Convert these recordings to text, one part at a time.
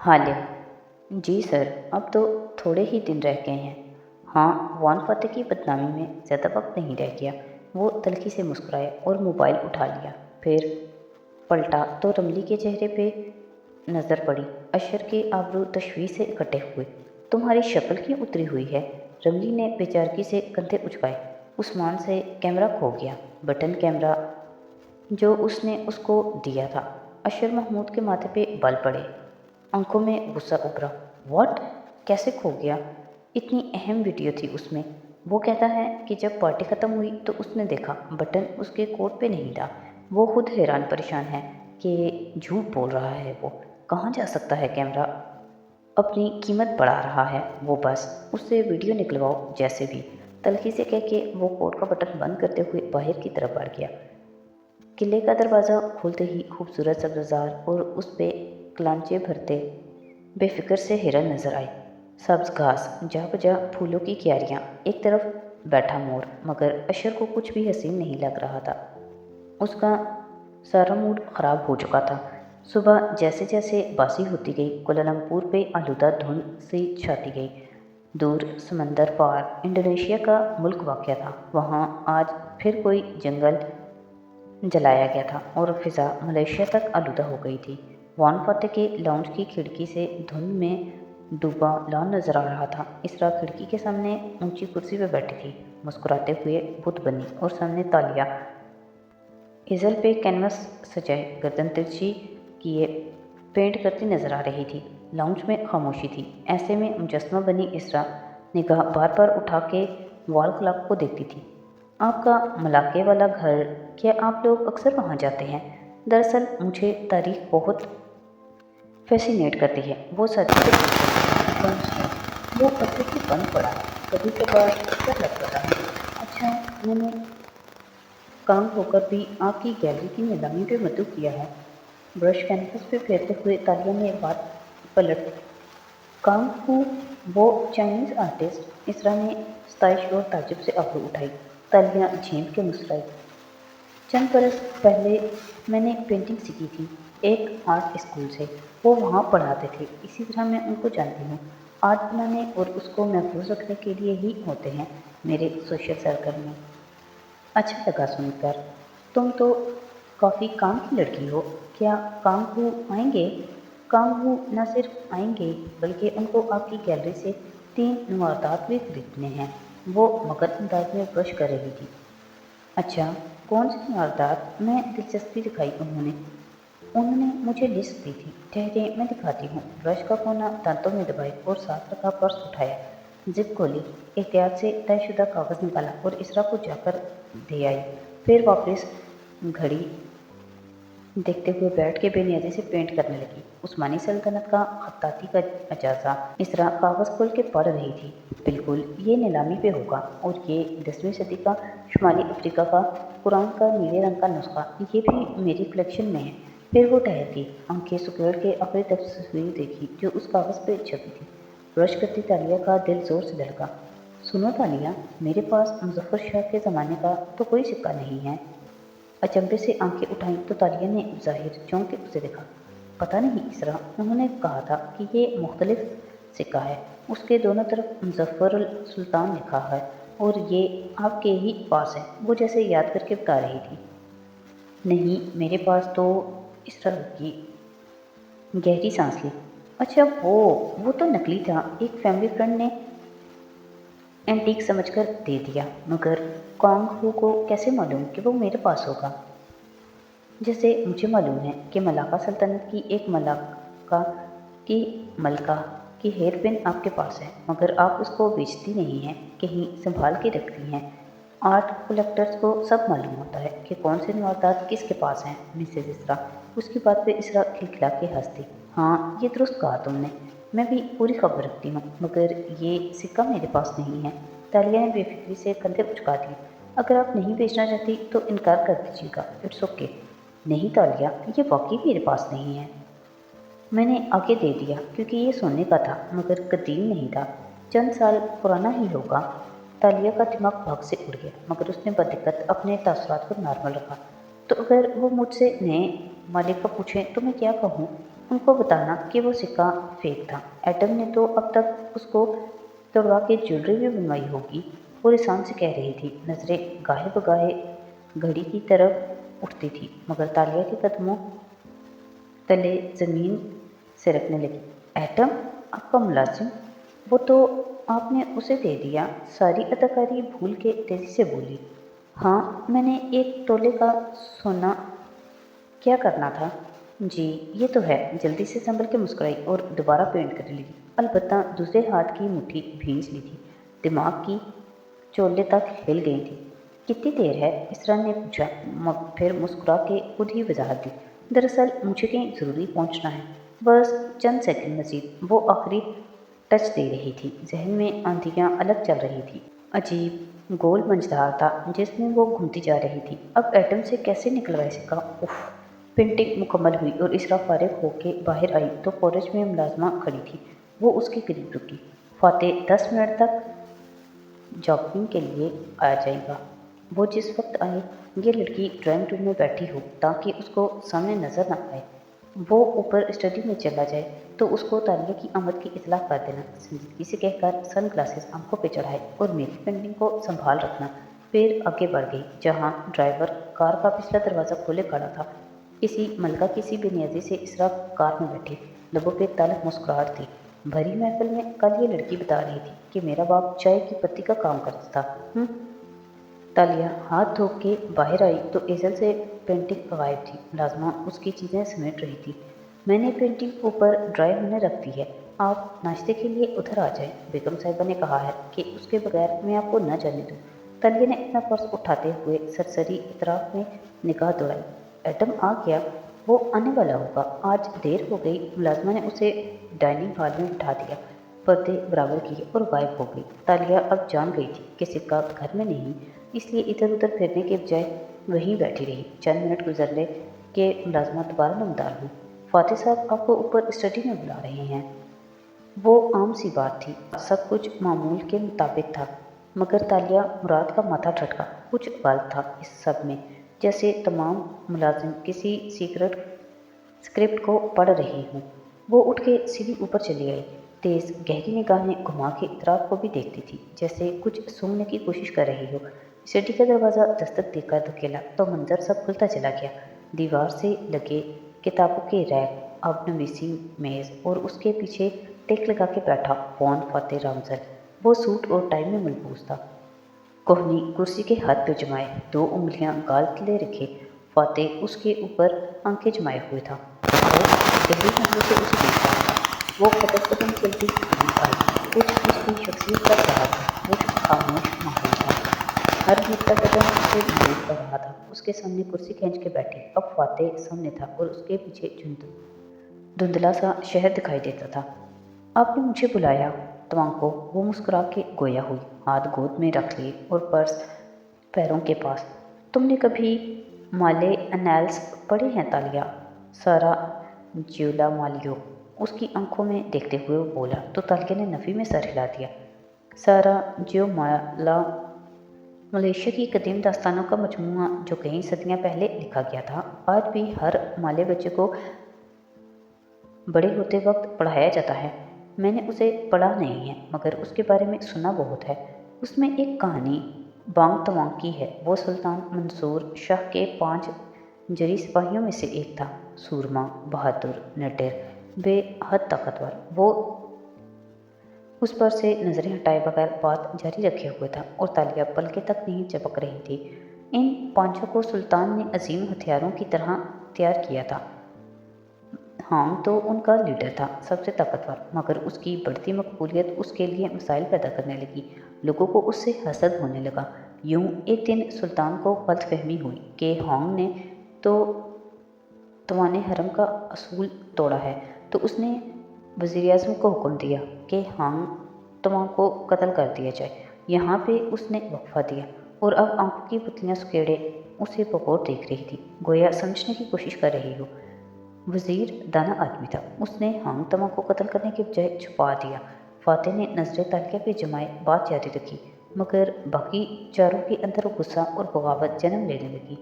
हालिम: जी sir, अब तो थोड़े ही दिन रह गए हैं। हाँ, वान फतेह की बदनामी में ज़्यादा वक्त नहीं रह गया। वो तल्खी से मुस्कुराया और मोबाइल उठा लिया। फिर पलटा तो रमली के चेहरे पे नज़र पड़ी। अशर के आबरू तशवीश से इकट्ठे हुए। तुम्हारी शक्ल क्यों उतरी हुई है? रमली ने बेचारगी से कंधे उचकाए। उस्मान से कैमरा खो गया, बटन कैमरा जो उसने उसको दिया था। अशर महमूद के माथे पे बल पड़े, आंखों में गुस्सा उभरा। व्हाट? कैसे खो गया? इतनी अहम वीडियो थी उसमें। वो कहता है कि जब पार्टी ख़त्म हुई तो उसने देखा बटन उसके कोट पे नहीं था। वो खुद हैरान परेशान है कि झूठ बोल रहा है। वो कहाँ जा सकता है? कैमरा अपनी कीमत बढ़ा रहा है। वो बस उससे वीडियो निकलवाओ जैसे भी। तल्खी से कह के वो कोट का बटन बंद करते हुए बाहर की तरफ बढ़ गया। किले का दरवाज़ा खोलते ही खूबसूरत सब्ज़ार और उस पे कलांचे भरते बेफिक्र से हिरन नजर आए। सब्ज घास, जा बजा फूलों की क्यारियाँ, एक तरफ बैठा मोर। मगर अशर को कुछ भी हसीन नहीं लग रहा था। उसका सारा मूड ख़राब हो चुका था। सुबह जैसे जैसे बासी होती गई, कोलालमपुर पे आलूदा धुंध सी छाती गई। दूर समंदर पार इंडोनेशिया का मुल्क वाक़या था। वहाँ आज फिर कोई जंगल जलाया गया था और फिज़ा मलेशिया तक आलूदा हो गई थी। वान फतेह के लाउंज की खिड़की से धुंध में डूबा लॉन नजर आ रहा था। इसरा खिड़की के सामने ऊंची कुर्सी पर बैठी थी, मुस्कुराते हुए बुत बनी, और सामने तालिया इजल पे कैनवस सजाए गर्दन तिरछी किए पेंट करती नजर आ रही थी। लाउंज में खामोशी थी। ऐसे में मुजस्मा बनी इसरा निगाह बार बार उठा के वॉल क्लॉक को देखती थी। आपका मलाके वाला घर, क्या आप लोग अक्सर वहाँ जाते हैं? दरअसल मुझे तारीख बहुत फैसिनेट करती है। वो सच से वो पत्थर से बंद पड़ा है, कभी कभार डर लग पड़ा है। अच्छा, मैंने काम होकर भी आपकी गैलरी की नीलामी पे मदद किया है। ब्रश कैनवस पे फेरते हुए तालिया ने बात पलट दी। कांग फू, वो चाइनीज़ आर्टिस्ट? इसरा ने सताइश और ताज्जुब से आबरू उठाई। तालियां झेंप के मुस्कुराई। चंद बरस पहले मैंने पेंटिंग सीखी थी एक आर्ट स्कूल से। वो वहाँ पढ़ाते थे। इसी तरह मैं उनको जानती हूँ। आर्ट बनाने और उसको महफूज रखने के लिए ही होते हैं मेरे सोशल सर्कल में। अच्छा लगा सुनकर। तुम तो काफ़ी काम की लड़की हो। क्या कांगू आएंगे? कांगू न सिर्फ आएंगे बल्कि उनको आपकी गैलरी से 3 नुमारदात भी खरीदने हैं। वो मगन अंदाज में ब्रश कर रही थी। अच्छा, कौन से नुमारदात? मैं दिलचस्पी दिखाई। उन्होंने मुझे लिस्ट दी थी। ठहरे, मैं दिखाती हूँ। ब्रश का कोना दांतों में दबाए और साथ रखा पर्स उठाया, जिप खोली, एहतियात से तयशुदा कागज़ निकाला और इसरा को जाकर दे आई। फिर वापस घड़ी देखते हुए बैठ के बेनियाजी से पेंट करने लगी। उस्मानी सल्तनत का खत्ताती का अजाजा इसरा कागज़ खोल के पढ़ रही थी। बिल्कुल, ये नीलामी पे होगा। और ये 10वीं सदी का शुमाली अफ्रीका का कुरान का नीले रंग का नुस्खा, ये भी मेरी कलेक्शन में है। फिर वो ठहर गई, आंखें सुकेड़ के आखिरी तस्वीर देखी जो उस कागज़ पे छपी थी। ब्रश करती तालिया का दिल जोर से धड़का। सुनो तालिया, मेरे पास मुजफ्फर शाह के ज़माने का तो कोई सिक्का नहीं है। अचंभे से आंखें उठाईं तो तालिया ने ज़ाहिर चौंक के उसे देखा। पता नहीं इसरा, उन्होंने कहा था कि ये मुख्तलिफ सिक्का है। उसके दोनों तरफ मुजफ्फरुल सुल्तान लिखा है और ये आपके ही पास है। वो जैसे याद करके बता रही थी। नहीं, मेरे पास तो। इसरा की गहरी सांस ली। अच्छा, वो तो नकली था। एक फैमिली फ्रेंड ने एंटीक समझकर दे दिया। मगर कांग हू को कैसे मालूम कि वो मेरे पास होगा? जैसे मुझे मालूम है कि मलाका सल्तनत की एक मलाका की मलका की हेयर पिन आपके पास है, मगर आप उसको बेचती नहीं हैं, कहीं संभाल के रखती हैं। आर्ट कलेक्टर्स को सब मालूम होता है कि कौन से नवादात किसके पास हैं। मिसेज इसरा उसकी बात पे इसरा खिलखिला के हंसती। हाँ, ये दुरुस्त कहा तुमने। मैं भी पूरी खबर रखती हूँ, मगर ये सिक्का मेरे पास नहीं है। तालिया ने बेफिक्री से कंधे उचका दिए। अगर आप नहीं बेचना चाहती तो इनकार कर दीजिएगा। It's okay. नहीं तालिया, ये वाकई मेरे पास नहीं है। मैंने आगे दे दिया क्योंकि ये सोने का था, मगर कदीम नहीं था, चंद साल पुराना ही होगा। तालिया का दिमाग भाग से उड़ गया, मगर उसने बदिक्कत अपने तासुरात को नॉर्मल रखा। तो अगर वो मुझसे नए मालिक का पूछें तो मैं क्या कहूँ? ان کو بتانا کہ وہ سکہ فیک تھا۔ ایٹم نے تو اب تک اس کو توڑوا کے جیولری بھی بنوائی ہوگی۔ وہ رسام سے کہہ رہی تھی۔ نظریں گاہے بگاہے گھڑی کی طرف اٹھتی تھی، مگر تالیہ کے قدموں تلے زمین سرکنے لگی۔ ایٹم آپ کا ملازم؟ وہ تو آپ نے اسے دے دیا؟ ساری اداکاری بھول کے تیزی سے بولی۔ ہاں، میں نے ایک تولے کا سونا کیا کرنا تھا؟ جی یہ تو ہے۔ جلدی سے سنبھل کے مسکرائی اور دوبارہ پینٹ کرنے لگی، البتہ دوسرے ہاتھ کی مٹھی بھینچ لی تھی، دماغ کی چولے تک ہل گئی تھی۔ کتنی دیر ہے؟ اسرا نے پوچھا، پھر مسکرا کے خود ہی وضاحت دی۔ دراصل مجھے کہیں ضروری پہنچنا ہے، بس چند سیکنڈ مزید۔ وہ آخری ٹچ دے رہی تھی۔ ذہن میں آندھیاں الگ چل رہی تھی۔ عجیب گول منجدار تھا جس میں وہ گھومتی جا رہی تھی۔ اب ایٹم سے کیسے نکلوائے سکا؟ اف۔ پینٹنگ مکمل ہوئی اور اسرا فارغ ہو کے باہر آئی تو کالج میں ملازمہ کھڑی تھی۔ وہ اس کے قریب رکی۔ فاتح 10 منٹ تک جاگنگ کے لیے آ جائے گا۔ وہ جس وقت آئے یہ لڑکی ڈرائنگ روم میں بیٹھی ہو تاکہ اس کو سامنے نظر نہ آئے۔ وہ اوپر اسٹڈی میں چلا جائے تو اس کو تالیہ کی آمد کی اطلاع کر دینا۔ سنجیدگی سے کہہ کر سن گلاسز آنکھوں پہ چڑھائے اور میری پینٹنگ کو سنبھال رکھنا۔ پھر آگے بڑھ گئی جہاں ڈرائیور کار کا پچھلا دروازہ کھولے کھڑا تھا۔ کسی ملکہ کسی بے نیازی سے اسرا کار میں بیٹھی، لبوں پہ تلخ مسکراہٹ تھی۔ بھری محفل میں کل یہ لڑکی بتا رہی تھی کہ میرا باپ چائے کی پتی کا کام کرتا تھا۔ تالیہ ہاتھ دھو کے باہر آئی تو ایزل سے پینٹنگ غائب تھی۔ ملازمہ اس کی چیزیں سمیٹ رہی تھی۔ میں نے پینٹنگ اوپر ڈرائی ہونے رکھ دی ہے، آپ ناشتے کے لیے ادھر آ جائیں۔ بیگم صاحبہ نے کہا ہے کہ اس کے بغیر میں آپ کو نہ جانے دوں۔ تالیہ نے اپنا پرس اٹھاتے ہوئے سرسری اطراف میں نگاہ دوڑائی۔ ایٹم آ گیا؟ وہ آنے والا ہوگا، آج دیر ہو گئی۔ ملازمہ نے اسے ڈائننگ ہال میں بٹھا دیا، پردے برابر کیے اور غائب ہو گئی۔ تالیہ اب جان گئی تھی کہ سکہ گھر میں نہیں، اس لیے ادھر ادھر پھرنے کے بجائے وہیں بیٹھی رہی۔ چند منٹ گزر لے کہ ملازمہ دوبارہ نمودار ہوئی۔ فاتح صاحب آپ کو اوپر اسٹڈی میں بلا رہے ہیں۔ وہ عام سی بات تھی، سب کچھ معمول کے مطابق تھا، مگر تالیہ مراد کا ماتھا ٹھٹکا۔ کچھ غلط تھا اس سب میں، جیسے تمام ملازم کسی سیکرٹ اسکرپٹ کو پڑھ رہے ہوں۔ وہ اٹھ کے سیدھی اوپر چلی آئی، تیز گہری نگاہیں گھما کے اطراف کو بھی دیکھتی تھی جیسے کچھ سونگھنے کی کوشش کر رہی ہو۔ اسٹڈی کا دروازہ دستک دے کر دھکیلا تو منظر سب کھلتا چلا گیا۔ دیوار سے لگے کتابوں کے ریک، اب نویسی میز اور اس کے پیچھے ٹیک لگا کے بیٹھا وان فاتح رامزل۔ وہ سوٹ اور ٹائی میں ملبوس تھا، کوہنی کرسی کے ہاتھ پہ جمائے، 2 انگلیاں گال تلے رکھے۔ فاتح اس کے اوپر آنکھیں جمائے ہوئے تھا اور گہری نظروں سے اسے دیکھ رہا تھا۔ وہ قدم قدم چلتی قریب آئی، کچھ اس کی شخصیت کا رہا تھا، کچھ خاموش ماحول تھا، ہر ہلتا قدم اسے مایوس کر رہا تھا۔ اس کے سامنے کرسی کھینچ کے بیٹھی، اب فاتح سامنے تھا اور اس کے پیچھے دھندلا سا شہر دکھائی دیتا تھا۔ آپ نے مجھے بلایا؟ توانکو وہ مسکرا کے گویا ہوئی، ہاتھ گود میں رکھ لیے اور پرس پیروں کے پاس۔ تم نے کبھی مالے انیلس پڑھے ہیں تالیہ؟ سارا جیولا مالیو اس کی آنکھوں میں دیکھتے ہوئے وہ بولا تو تالیہ نے نفی میں سر ہلا دیا۔ سارا جیو مالا ملیشیا کی قدیم داستانوں کا مجموعہ جو کئی صدیاں پہلے لکھا گیا تھا، آج بھی ہر مالے بچے کو بڑے ہوتے وقت پڑھایا جاتا ہے۔ میں نے اسے پڑھا نہیں ہے مگر اس کے بارے میں سنا بہت ہے۔ اس میں ایک کہانی بانگ توانگ کی ہے۔ وہ سلطان منصور شاہ کے 5 جری سپاہیوں میں سے ایک تھا، سورما، بہادر، نڈر، بے حد طاقتور۔ وہ اس پر سے نظریں ہٹائے بغیر بات جاری رکھے ہوئے تھا اور تالیہ پلکیں تک نہیں جھپک رہی تھی۔ ان 5 کو سلطان نے عظیم ہتھیاروں کی طرح تیار کیا تھا۔ ہانگ تو ان کا لیڈر تھا، سب سے طاقتور، مگر اس کی بڑھتی مقبولیت اس کے لیے مسائل پیدا کرنے لگی۔ لوگوں کو اس سے حسد ہونے لگا۔ یوں ایک دن سلطان کو غلط فہمی ہوئی کہ ہانگ نے تو توان حرم کا اصول توڑا ہے، تو اس نے وزیر اعظم کو حکم دیا کہ ہانگ توان کو قتل کر دیا جائے۔ یہاں پہ اس نے وقفہ دیا اور اب آنکھوں کی پتلیاں سکیڑے اسے بغور دیکھ رہی تھی، گویا سمجھنے کی کوشش کر رہی ہو۔ وزیر دانا آدمی تھا، اس نے ہانگ تما کو قتل کرنے کے بجائے چھپا دیا۔ فاتح نے نظریں تالیہ پہ جمائے بات جاری رکھی، مگر باقی چاروں کے اندر غصہ اور بغاوت جنم لینے لگی۔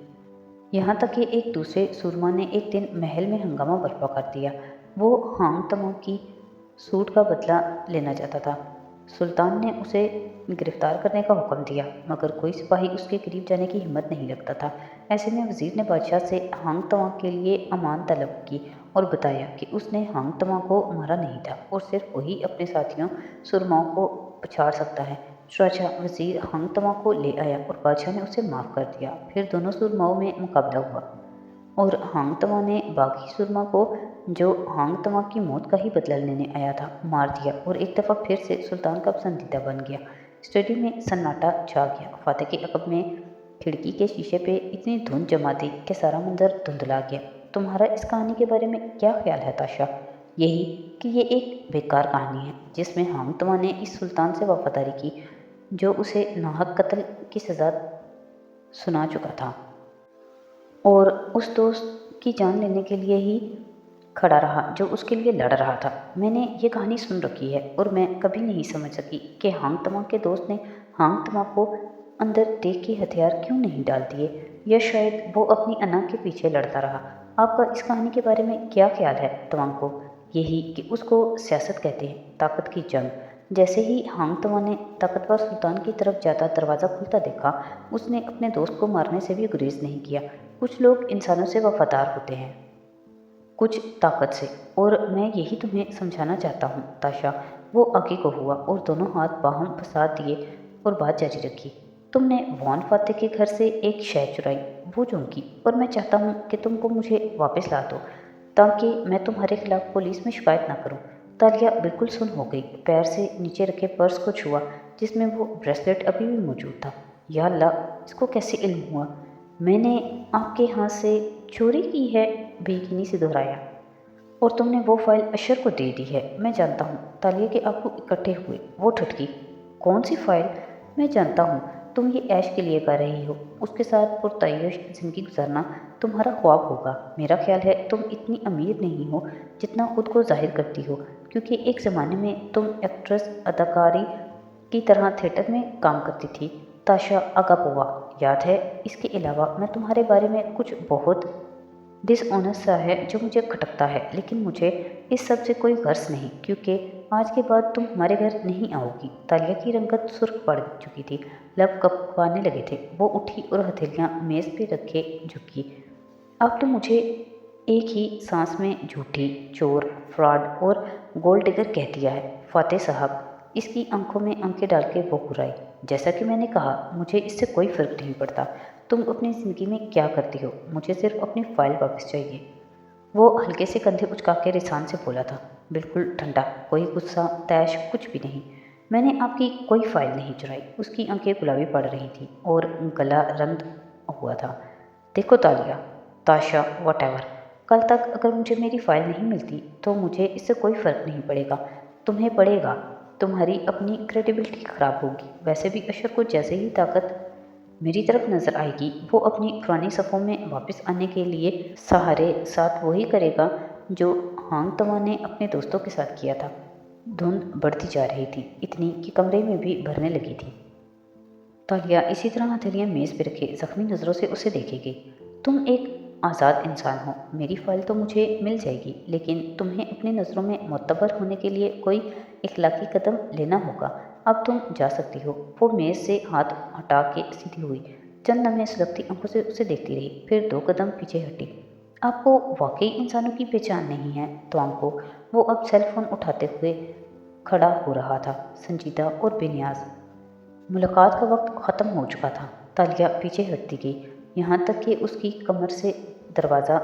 یہاں تک کہ ایک دوسرے سورما نے ایک دن محل میں ہنگامہ برپا کر دیا۔ वो हांग तमा की सूट का बदला लेना चाहता था। सुल्तान ने उसे गिरफ्तार करने का हुक्म दिया, मगर कोई सिपाही उसके करीब जाने की हिम्मत नहीं रखता था। ऐसे में वजीर ने बादशाह से हांग तमा के लिए अमान तलब की और बताया कि उसने हांग तमा को मारा नहीं था और सिर्फ वही अपने साथियों सुरमाओं को पछाड़ सकता है। चुनांचे वजीर हांग तमा को ले आया और बादशाह ने उसे माफ़ कर दिया। फिर दोनों सुरमाओं में मुकाबला हुआ और हांग तमा ने बागी सुरमा को, जो हांग तमा की मौत का ही बदला लेने आया था, मार दिया और एक दफ़ा फिर से सुल्तान का पसंदीदा बन गया। स्टडी में सन्नाटा छा गया। फातह के अकब में खिड़की के शीशे पे इतनी धुंध जमा दी कि सारा मंजर धुंधला गया। तुम्हारा इस कहानी के बारे में क्या ख्याल है ताशा? यही कि ये एक बेकार कहानी है जिसमें हांग तमा ने इस सुल्तान से वफादारी की जो उसे नाहक कत्ल की सज़ा सुना चुका था और उस दोस्त की जान लेने के लिए ही खड़ा रहा जो उसके लिए लड़ रहा था। मैंने ये कहानी सुन रखी है और मैं कभी नहीं समझ सकी कि हांग तमा के दोस्त ने हांग तमा को अंदर देख के हथियार क्यों नहीं डाल दिए, या शायद वो अपनी अना के पीछे लड़ता रहा। आपका इस कहानी के बारे में क्या ख्याल है तवांग को? यही कि उसको सियासत कहते हैं, ताकत की जंग। जैसे ही हांग तमा ने ताकतवर सुल्तान की तरफ जाता दरवाज़ा खुलता देखा, उसने अपने दोस्त को मारने से भी गुरेज नहीं किया। कुछ लोग इंसानों से वफादार होते हैं, कुछ ताकत से, और मैं यही तुम्हें समझाना चाहता हूँ ताशा। वो आगे को हुआ और दोनों हाथ बाहों फंसा दिए और बात जारी रखी। तुमने वॉन फाते के घर से एक शय चुराई, वो चूंकि, और मैं चाहता हूँ कि तुमको मुझे वापस ला दो ताकि मैं तुम्हारे खिलाफ पुलिस में शिकायत ना करूँ। तालिया बिल्कुल सुन्न हो गई। पैर से नीचे रखे पर्स को छुआ जिसमें वो ब्रेसलेट अभी भी मौजूद था। या अल्लाह, इसको कैसे इल्म हुआ? मैंने आपके हाथ से चोरी की है, बेयकीनी से दोहराया। और तुमने वो फाइल अशर को दे दी है, मैं जानता हूँ। तालिया के आंसू इकट्ठे हुए। वो ठटकी। कौन सी फाइल? मैं जानता हूँ तुम ये ऐश के लिए कर रही हो। उसके साथ पुरतयश ज़िंदगी गुजारना तुम्हारा ख्वाब होगा। मेरा ख्याल है तुम इतनी अमीर नहीं हो जितना खुद को जाहिर करती हो, क्योंकि एक ज़माने में तुम एक्ट्रेस अदाकारी की तरह थिएटर में काम करती थी। ताशा अगापोवा, याद है? इसके अलावा मैं तुम्हारे बारे में कुछ बहुत डिसऑनेस्ट सा है जो मुझे खटकता है, लेकिन मुझे इस सब से कोई गर्ज नहीं, क्योंकि आज के बाद तुम हमारे घर नहीं आओगी। तालिया की रंगत सुर्ख पड़ चुकी थी, लब कँपने लगे थे। वो उठी और हथेलियाँ मेज़ पे रखे झुकी। आपने मुझे एक ही सांस में झूठी, चोर, फ्रॉड और गोल्ड डिगर कह दिया है फातेह साहब। इसकी आंखों में आंखें डाल के वो घुराई। जैसा कि मैंने कहा, मुझे इससे कोई फ़र्क नहीं पड़ता तुम अपनी ज़िंदगी में क्या करती हो, मुझे सिर्फ अपनी फ़ाइल वापस चाहिए। वो हल्के से कंधे उचका के रिसान से बोला था, बिल्कुल ठंडा, कोई गुस्सा तैश कुछ भी नहीं। मैंने आपकी कोई फ़ाइल नहीं चुराई। उसकी आंखें गुलाबी पड़ रही थी और गला रंध हुआ था। देखो तालिया, ताशा, वॉटेवर, कल तक अगर मुझे मेरी फ़ाइल नहीं मिलती तो मुझे इससे कोई फ़र्क नहीं पड़ेगा। तुम्हें पड़ेगा। तुम्हारी अपनी क्रेडिबिलिटी ख़राब होगी। वैसे भी अशर को जैसे ही ताकत मेरी तरफ नज़र आएगी, वो अपनी पुरानी सफ़ों में वापस आने के लिए सहारे साथ वही करेगा जो हांग तमा ने अपने दोस्तों के साथ किया था। धुंध बढ़ती जा रही थी, इतनी कि कमरे में भी भरने लगी थी। तालिया इसी तरह हथेलियाँ मेज़ पे रखे ज़ख्मी नज़रों से उसे देखेगी। तुम एक आज़ाद इंसान हो। मेरी फ़ाइल तो मुझे मिल जाएगी, लेकिन तुम्हें अपनी नज़रों में मोतबर होने के लिए कोई इखलाकी कदम लेना होगा। अब तुम जा सकती हो। वो मेज़ से हाथ हटा के सीधी हुई, चंद लम्हे सुलगती आंखों से उसे देखती रही, फिर 2 कदम पीछे हटी। आपको वाकई इंसानों की पहचान नहीं है तो आपको। वो अब सेल फोन उठाते हुए खड़ा हो रहा था, संजीदा और बेनियाज। मुलाकात का वक्त ख़त्म हो चुका था। तालिया पीछे हटती गई, यहाँ तक कि उसकी कमर से दरवाज़ा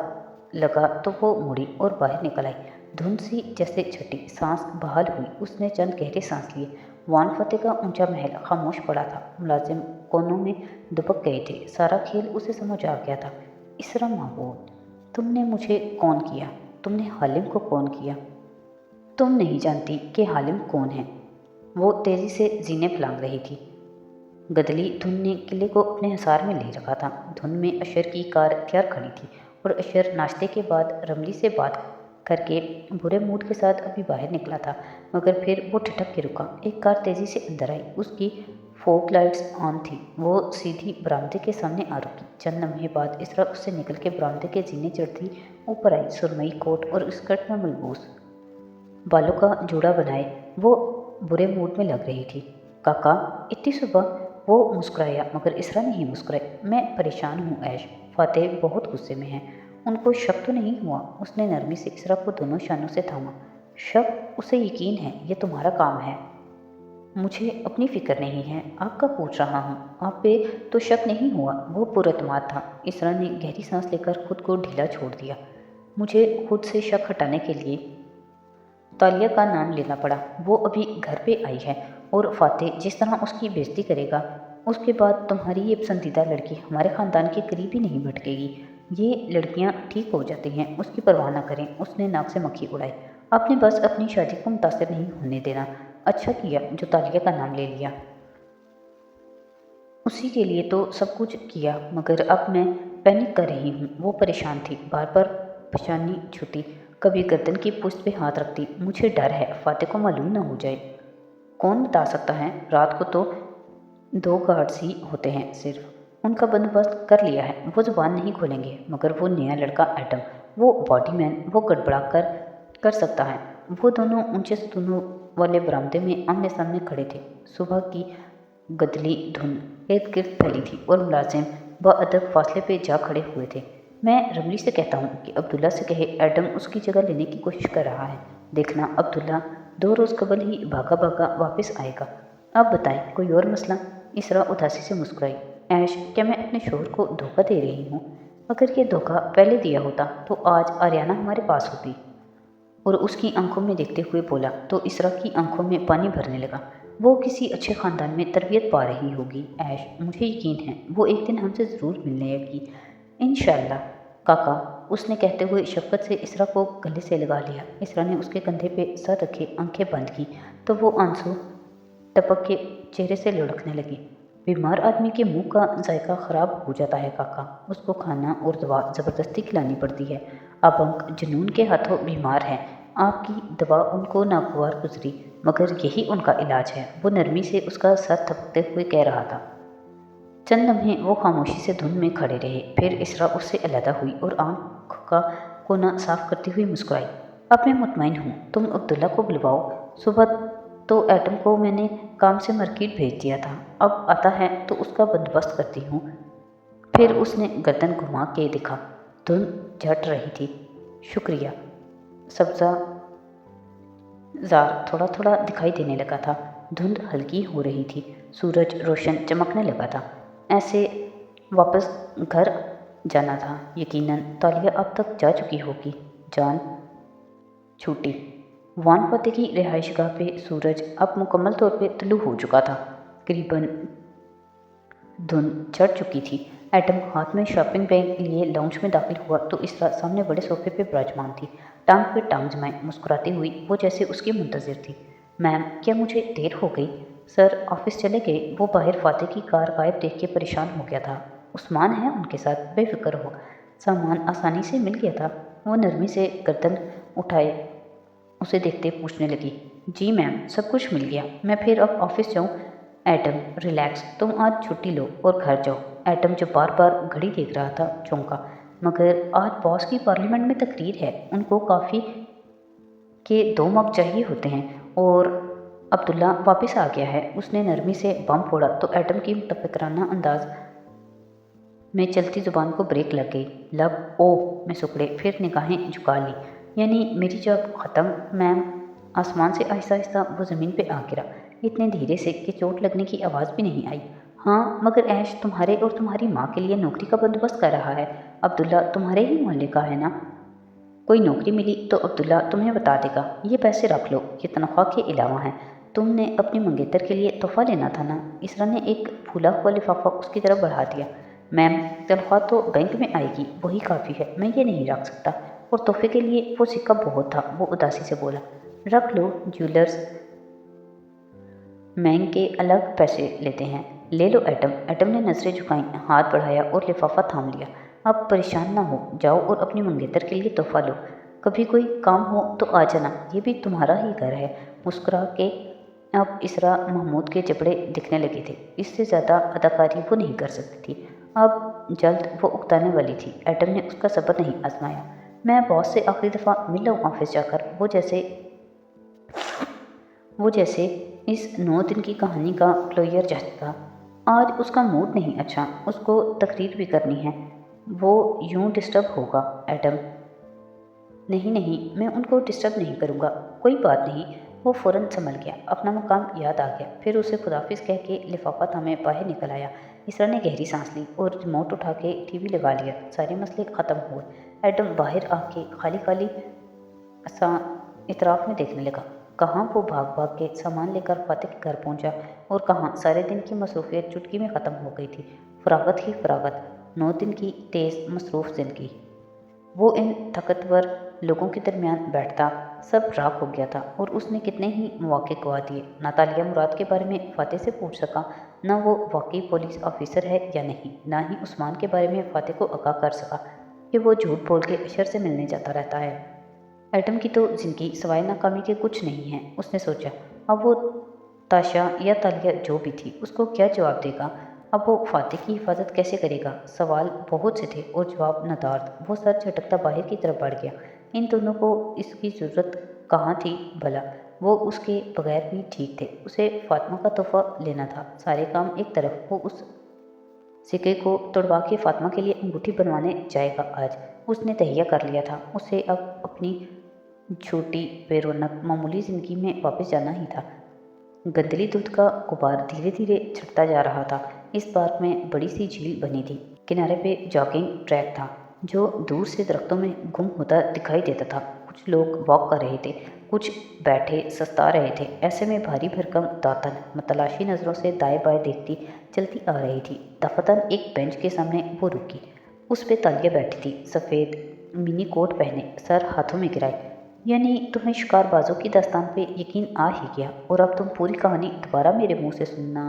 लगा तो वो मुड़ी और बाहर निकल आई। धुंध सी जैसे छटी, सांस बहाल हुई। उसने चंद गहरे सांस लिए। वान फतेह का ऊंचा महल खामोश पड़ा था। मुलाजिम कोनों में दुबक गए थे। सारा खेल उसे समझ आ गया था। इसरा महबूब, तुमने मुझे कौन किया? तुमने हालिम को कौन किया? तुम नहीं जानती कि हालिम कौन है। वो तेज़ी से जीने फलांग रही थी। गदली धुन ने किले को अपने हिसार में ले रखा था। धुन में अशर की कार तैयार खड़ी थी और अशर नाश्ते के बाद रमली से बात करके बुरे मूड के साथ अभी बाहर निकला था, मगर फिर वो ठिठक के रुका। एक कार तेज़ी से अंदर आई। उसकी फोक लाइट्स ऑन थी। वो सीधी बरामदे के सामने आ रुकी। चंद लम्हे बाद इसरा उससे निकल के बरामदे के जीने चढ़ती ऊपर आई, सुरमई कोट और स्कर्ट में मलबूस बालों का जूड़ा बनाए वो बुरे मूड में लग रही थी। काका, इतनी सुबह? वो मुस्कुराया मगर इसरा नहीं मुस्कुराई। मैं परेशान हूँ ऐश। फातेह बहुत गुस्से में है। उनको शक तो नहीं हुआ? उसने नरमी से इसरा को दोनों शानों से थामा। शक? उसे यकीन है ये तुम्हारा काम है। मुझे अपनी फिक्र नहीं है, आपका पूछ रहा हूँ। आप पे तो शक नहीं हुआ? वो पुरअतमाद था। इसरा ने गहरी सांस लेकर खुद को ढीला छोड़ दिया। मुझे खुद से शक हटाने के लिए तालिया का नाम लेना पड़ा। वो अभी घर पे आई है और फातेह जिस तरह उसकी बेइज्जती करेगा, उसके बाद तुम्हारी ये पसंदीदा लड़की हमारे ख़ानदान के करीब ही नहीं भटकेगी। ये लड़कियां ठीक हो जाती हैं, उसकी परवाह न करें। उसने नाक से मक्खी उड़ाई। आपने बस अपनी शादी को मुतासर नहीं होने देना। अच्छा किया जो तालिया का नाम ले लिया। उसी के लिए तो सब कुछ किया, मगर अब मैं पैनिक कर रही हूँ। वो परेशान थी, बार बार परेशानी छूती, कभी गर्दन की पुश्त पे हाथ रखती। मुझे डर है फातेह को मालूम न हो जाए। कौन बता सकता है? रात को तो 2 गार्ड्स ही होते हैं सिर्फ। उनका बंदोबस्त कर लिया है, वो जुबान नहीं खोलेंगे। मगर वो नया लड़का एडम, वो बॉडी मैन, वो गड़बड़ा कर सकता है। वो दोनों ऊंचे सतूनों वाले बरामदे में आमने सामने खड़े थे। सुबह की गदली धुंध इर्द गिर्द फैली थी और मुलाजिम बअदब फासले पे जा खड़े हुए थे। मैं रमली से कहता हूँ कि अब्दुल्ला से कहे एडम उसकी जगह लेने की कोशिश कर रहा है। देखना अब्दुल्ला 2 रोज़ कबल ही भागा भागा वापस आएगा। अब बताएं, कोई और मसला? इसरा उदासी से मुस्कुराई। ऐश, क्या मैं अपने शोहर को धोखा दे रही हूँ? अगर ये धोखा पहले दिया होता तो आज आर्याना हमारे पास होती। और उसकी आंखों में देखते हुए बोला तो इसरा की आंखों में पानी भरने लगा। वो किसी अच्छे ख़ानदान में तरबियत पा रही होगी ऐश, मुझे यकीन है वो एक दिन हमसे ज़रूर मिलने आएगी इंशाअल्लाह। काका, उसने कहते हुए शफ़क़त से इसरा को गले से लगा लिया। इसरा ने उसके कंधे पे सर रखे आंखें बंद की तो वो आंसू टपक के चेहरे से लुढ़कने लगी। बीमार आदमी के मुंह का जायका ख़राब हो जाता है काका, उसको खाना और दवा ज़बरदस्ती खिलानी पड़ती है। अबंक जुनून के हाथों बीमार है, आपकी दवा उनको नागवार गुजरी, मगर यही उनका इलाज है। वो नरमी से उसका सर थपकते हुए कह रहा था। चंद लम्हे वो खामोशी से धुन में खड़े रहे। फिर इसरा उससे अलहदा हुई और आँख का कोना साफ करती हुई मुस्कुराई। अब मैं मुतमईन हूँ, तुम अब्दुल्ला को बुलवाओ। सुबह तो एटम को मैंने काम से मार्केट भेज दिया था, अब आता है तो उसका बंदोबस्त करती हूँ। फिर उसने गर्दन घुमा के दिखा। धुंध झट रही थी। शुक्रिया। सब्जा जार थोड़ा थोड़ा दिखाई देने लगा था। धुंध हल्की हो रही थी, सूरज रोशन चमकने लगा था। ऐसे वापस घर जाना था। यकीनन तालिया अब तक जा चुकी होगी। जान छूटी। वानपते की रिहाइशगाह पे सूरज अब मुकम्मल तौर पे तुलू हो चुका था। करीबन धुंध चढ़ चुकी थी। एटम हाथ में शॉपिंग बैग लिए लाउंज में दाखिल हुआ तो इसरा सामने बड़े सोफे पे विराजमान थी, टांग पे टांग जमाए मुस्कुराती हुई, वो जैसे उसकी मुंतजिर थी। मैम, क्या मुझे देर हो गई? सर ऑफिस चले गए। वो बाहर फातेह की कार गायब देख के परेशान हो गया था। उस्मान है उनके साथ, बेफिक्र हो, सामान आसानी से मिल गया था। वो नरमी से गर्दन उठाए उसे देखते पूछने लगी। जी मैम, सब कुछ मिल गया। मैं फिर अब ऑफिस जाऊँ? एटम, रिलैक्स, तुम आज छुट्टी लो और घर जाओ। एटम जो बार बार घड़ी देख रहा था चौंका। मगर आज बॉस की पार्लियामेंट में तकरीर है, उनको काफ़ी के 2 मग चाहिए होते हैं। और अब्दुल्ला वापस आ गया है। उसने नरमी से बम फोड़ा तो एटम की मुतफिकराना अंदाज में चलती जुबान को ब्रेक लग गई। लब ओह में सुकड़े, फिर निगाहें झुका ली। यानी मेरी जब ख़त्म? मैम। आसमान से आहिस्ता आहिस्ता वो ज़मीन पे आ गिरा, इतने धीरे से कि चोट लगने की आवाज़ भी नहीं आई। हाँ, मगर ऐश तुम्हारे और तुम्हारी माँ के लिए नौकरी का बंदोबस्त कर रहा है। अब्दुल्ला तुम्हारे ही मोहल्ले का है ना? कोई नौकरी मिली तो अब्दुल्ला तुम्हें बता देगा। ये पैसे रख लो, ये तनख्वाह के अलावा हैं। तुमने अपनी मंगेतर के लिए तोहफा लेना था ना? इसरा ने एक फूला हुआ लिफाफा उसकी तरफ बढ़ा दिया। मैम, तनख्वाह तो बैंक में आएगी, वही काफ़ी है, मैं ये नहीं रख सकता। और तोहफे के लिए वो सिक्का बहुत था, वो उदासी से बोला। रख लो, ज्वेलर्स महंग के अलग पैसे लेते हैं। ले लो एटम। एटम ने नजरें झुकाई, हाथ बढ़ाया और लिफाफा थाम लिया। अब परेशान ना हो, जाओ और अपनी मंगेतर के लिए तोहफा लो। कभी कोई काम हो तो आ जाना, ये भी तुम्हारा ही घर है। मुस्कुरा के अब इसरा महमूद के जबड़े दिखने लगे थे। इससे ज़्यादा अदाकारी वो नहीं कर सकती थी। अब जल्द वो उकताने वाली थी। एटम ने उसका सब्र नहीं आजमाया। मैं बॉस से आखिरी दफ़ा मिल रहा हूँ ऑफिस जाकर। वो जैसे इस 9 दिन की कहानी का क्लोजर चाहता था। आज उसका मूड नहीं अच्छा, उसको तकरीर भी करनी है। वो यूं डिस्टर्ब होगा एडम। नहीं नहीं, मैं उनको डिस्टर्ब नहीं करूँगा। कोई बात नहीं। वो फ़ौरन संभल गया, अपना मकाम याद आ गया। फिर उसे खुदाफिज कह के लिफाफा थामे बाहर निकल आया। इसरा ने गहरी सांस ली और रिमोट उठा के टीवी लगा लिया। सारे मसले ख़त्म हुए। एडम बाहर आके खाली खाली सा इतराफ़ में देखने लगा। कहाँ वो भाग भाग के सामान लेकर फातिह के घर पहुंचा और कहाँ सारे दिन की मसरूफियत चुटकी में ख़त्म हो गई थी। फरागत ही फरागत, 9 दिन की तेज़ मसरूफ़ ज़िंदगी। वो इन ताकतवर लोगों के दरमियान बैठता, सब राख हो गया था और उसने कितने ही मौके गवा दिए। ना तालिया मुराद के बारे में फातिह से पूछ सका, ना वो वाकई पुलिस ऑफिसर है या नहीं, ना ही उस्मान के बारे में फातिह को आगाह कर सका कि वो झूठ बोल के अशर से मिलने जाता रहता है। एटम की तो जिंदगी सवाए नाकामी के कुछ नहीं है, उसने सोचा। अब वो ताशा या तालिया जो भी थी, उसको क्या जवाब देगा? अब वो फातिह की हिफाजत कैसे करेगा? सवाल बहुत से थे और जवाब नदारद। वो सर झटकता बाहर की तरफ बढ़ गया। इन दोनों को इसकी ज़रूरत कहाँ थी भला? वो उसके बगैर भी ठीक थे। उसे फातिमा का तोहफा लेना था। सारे काम एक तरफ, वो उस सिक्के को तोड़वा के फातिमा के लिए अंगूठी बनवाने जाएगा आज। उसने तहिया कर लिया था। उसे अब अपनी छोटी बेरौनक मामूली ज़िंदगी में वापस जाना ही था। गंदली दूध का गुबार धीरे धीरे छटता जा रहा था। इस पार्क में बड़ी सी झील बनी थी। किनारे पे जॉगिंग ट्रैक था जो दूर से दरख्तों में गुम होता दिखाई देता था। कुछ लोग वॉक कर रहे थे, कुछ बैठे सस्ता रहे थे। ऐसे में भारी भरकम दातन मतलाशी नज़रों से दाएं बाएं देखती चलती आ रही थी। दफतन एक बेंच के सामने वो रुकी। उस पे तालिया बैठी थी, सफ़ेद मिनी कोट पहने, सर हाथों में गिराए। यानी तुम्हें शिकारबाजों की दास्तान पे यकीन आ ही गया और अब तुम पूरी कहानी दोबारा मेरे मुंह से सुनना।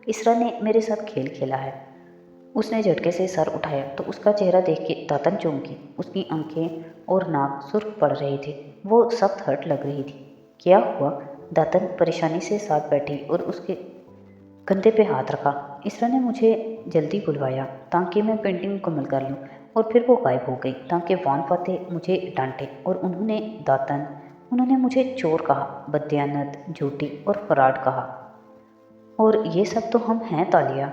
इसरा ने मेरे साथ खेल खेला है। उसने झटके से सर उठाया तो उसका चेहरा देख के दातन चौंकी। उसकी आंखें और नाक सुर्ख पड़ रहे थे। वो सख्त हर्ट लग रही थी। क्या हुआ? दातन परेशानी से साथ बैठी और उसके कंधे पे हाथ रखा। इसरा ने मुझे जल्दी बुलवाया ताकि मैं पेंटिंग मुकम्मल कर लूँ और फिर वो गायब हो गई ताकि वान फाते मुझे डांटे। और उन्होंने मुझे चोर कहा, बददियानत, झूठी और फराड कहा। और ये सब तो हम हैं तालिया।